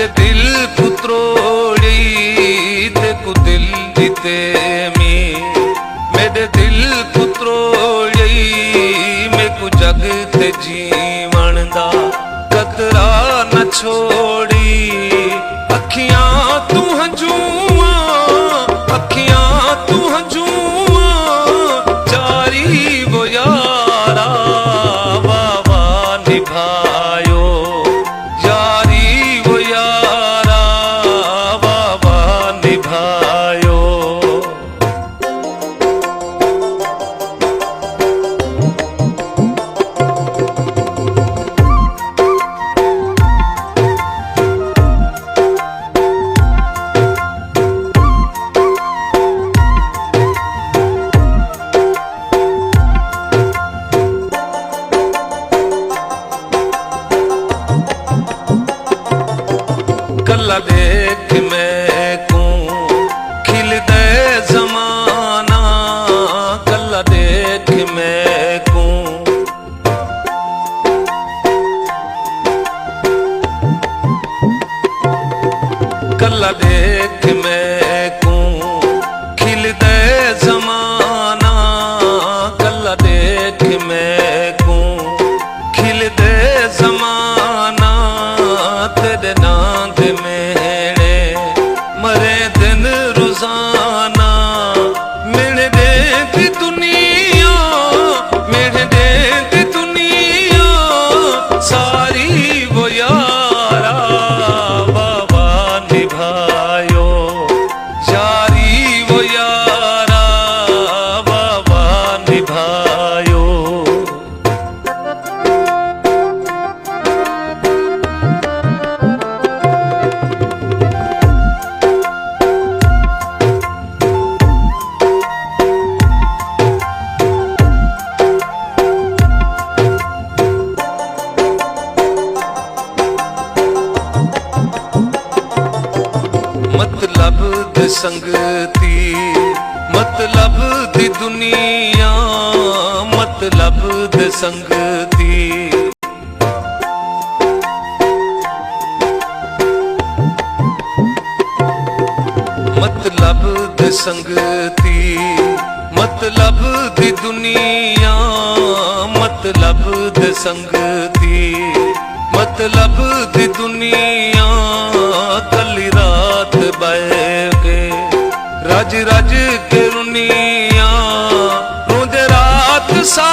मेरे दिल को त्रोड़ी ते को दिल जीते में, मेरे दिल को त्रोड़ी मैं को जग ते जीवन दा कतरा न छोड़ी। अखियां तू हंजूआ, अखियां तू हंजूआ, जारी वो यारा वावा निभायो, जारी वो यारा वावा निभायो। कल्ला देख मैं को खिल दे जमाना, कल्ला देख मैं को कल्ला देख मैं को खिल दे जमाना, कल्ला देख मैं को खिल दे जमाना। तेरे नाम मेरे मरे दिन रोजाना, मेरे देती दुनिया, मेरे देती दुनिया सारी वो यारा बाबा निभायो, जारी वो यारा बाबा निभायो। मतलब दी संगती, मतलब दी दुनिया, मतलब दी संगती। मतलब दी संगती, मतलब दी दुनिया, मतलब दी संगती, मतलब दी दुनिया। कली रात बह के रज रज के रुनिया, रोंदे रात सा